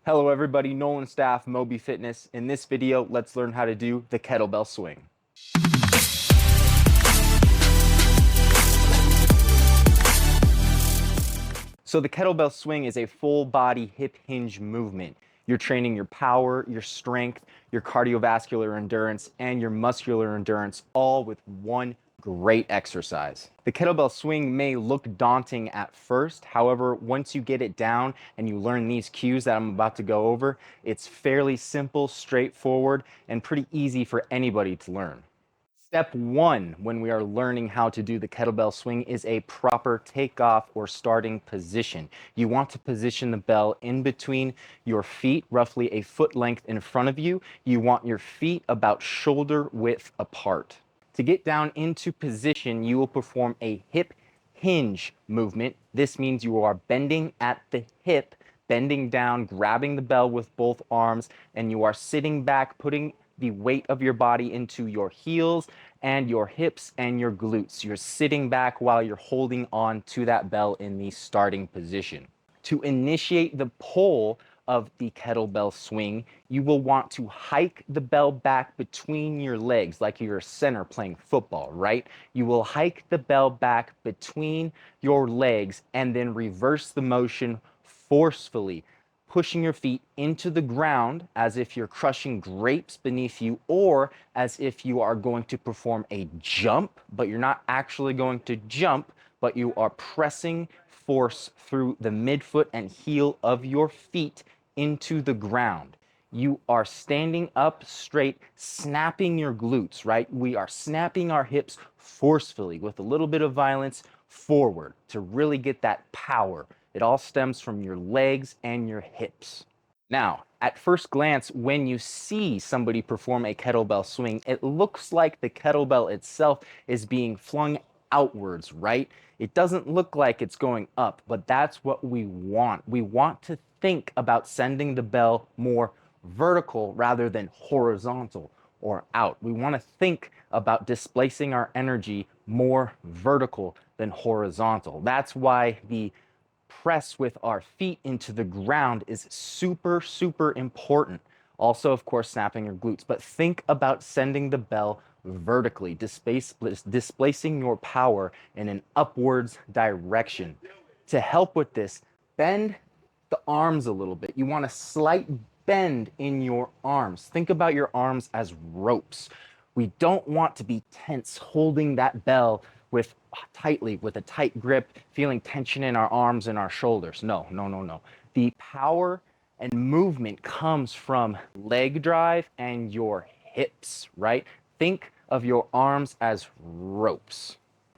Hello everybody, Nolan Staff, Mobi Fitness. In this video, let's learn how to do the kettlebell swing. So the kettlebell swing is a full body hip hinge movement. You're training your power, your strength, your cardiovascular endurance, and your muscular endurance all with one great exercise. The kettlebell swing may look daunting at first. However, once you get it down and you learn these cues that I'm about to go over, it's fairly simple, straightforward, and pretty easy for anybody to learn. Step one when we are learning how to do the kettlebell swing is a proper takeoff or starting position. You want to position the bell in between your feet, roughly a foot length in front of you. You want your feet about shoulder width apart. To get down into position, you will perform a hip hinge movement. This means you are bending at the hip, bending down, grabbing the bell with both arms, and you are sitting back, putting the weight of your body into your heels and your hips and your glutes. You're sitting back while you're holding on to that bell in the starting position. To initiate the pull of the kettlebell swing, you will want to hike the bell back between your legs like you're a center playing football, right? You will hike the bell back between your legs and then reverse the motion forcefully, pushing your feet into the ground as if you're crushing grapes beneath you, or as if you are going to perform a jump, but you're not actually going to jump, but you are pressing force through the midfoot and heel of your feet into the ground. You are standing up straight, snapping your glutes, right? We are snapping our hips forcefully with a little bit of violence forward to really get that power. It all stems from your legs and your hips. Now, at first glance, when you see somebody perform a kettlebell swing, it looks like the kettlebell itself is being flung outwards, right? It doesn't look like it's going up, but that's what we want. We want to think about sending the bell more vertical rather than horizontal or out. We want to think about displacing our energy more vertical than horizontal. That's why the press with our feet into the ground is super, super important. Also, of course, snapping your glutes, but think about sending the bell vertically, displacing your power in an upwards direction. To help with this, bend the arms a little bit. You want a slight bend in your arms. Think about your arms as ropes. We don't want to be tense holding that bell with a tight grip, feeling tension in our arms and our shoulders. No, no, no, no. The power and movement comes from leg drive and your hips, right? Think of your arms as ropes.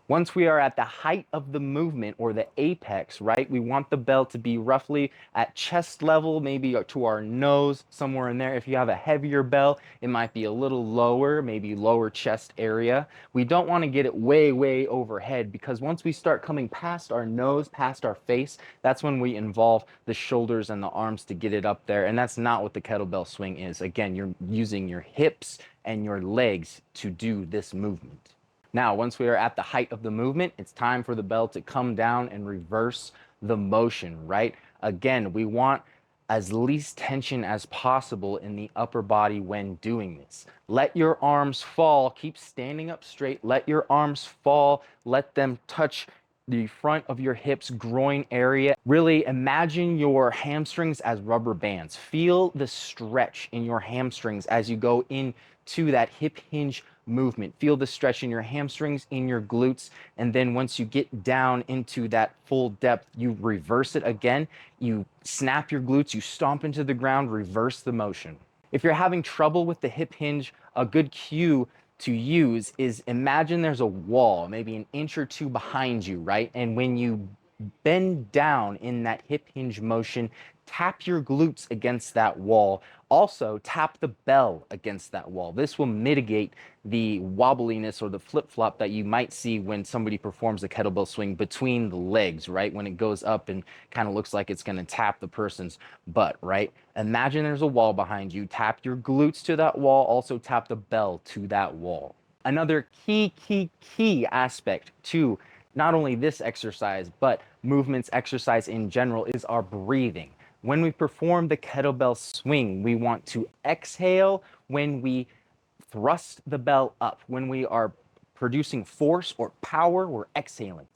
Once we are at the height of the movement or the apex, right, we want the bell to be roughly at chest level, maybe to our nose, somewhere in there. If you have a heavier bell, it might be a little lower, maybe lower chest area. We don't want to get it way, way overhead, because once we start coming past our nose, past our face, that's when we involve the shoulders and the arms to get it up there. And that's not what the kettlebell swing is. Again, you're using your hips and your legs to do this movement. Now, once we are at the height of the movement, it's time for the bell to come down and reverse the motion, right? Again, we want as least tension as possible in the upper body when doing this. Let your arms fall, keep standing up straight, let your arms fall, let them touch the front of your hips, groin area. Really imagine your hamstrings as rubber bands. Feel the stretch in your hamstrings as you go into that hip hinge movement. Feel the stretch in your hamstrings, in your glutes, and then once you get down into that full depth, you reverse it again. You snap your glutes, you stomp into the ground, reverse the motion. If you're having trouble with the hip hinge, a good cue to use is imagine there's a wall, maybe an inch or two behind you, right? And when you bend down in that hip hinge motion, tap your glutes against that wall. Also, tap the bell against that wall. This will mitigate the wobbliness or the flip-flop that you might see when somebody performs a kettlebell swing between the legs, right? When it goes up and kind of looks like it's going to tap the person's butt, right? Imagine there's a wall behind you. Tap your glutes to that wall. Also, tap the bell to that wall. Another key aspect to not only this exercise, but movements exercise in general is our breathing. When we perform the kettlebell swing, we want to exhale when we thrust the bell up. When we are producing force or power, we're exhaling.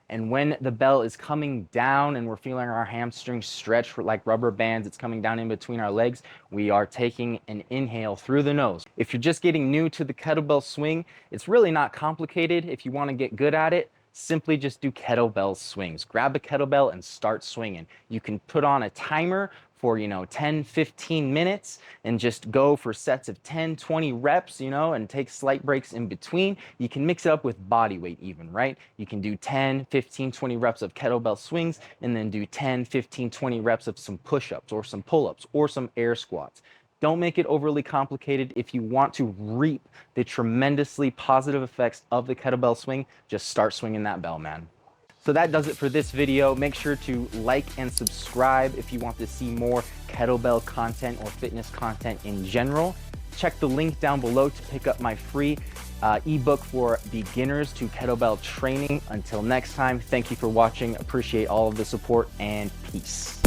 And when the bell is coming down and we're feeling our hamstrings stretch like rubber bands, it's coming down in between our legs, we are taking an inhale through the nose. If you're just getting new to the kettlebell swing, it's really not complicated. If you want to get good at it, simply just do kettlebell swings. Grab a kettlebell and start swinging. You can put on a timer for 10, 15 minutes and just go for sets of 10, 20 reps, and take slight breaks in between. You can mix it up with body weight even, right? You can do 10, 15, 20 reps of kettlebell swings and then do 10, 15, 20 reps of some push-ups or some pull-ups or some air squats. Don't make it overly complicated. If you want to reap the tremendously positive effects of the kettlebell swing, just start swinging that bell, man. So that does it for this video. Make sure to like and subscribe if you want to see more kettlebell content or fitness content in general. Check the link down below to pick up my free ebook for beginners to kettlebell training. Until next time, thank you for watching. Appreciate all of the support and peace.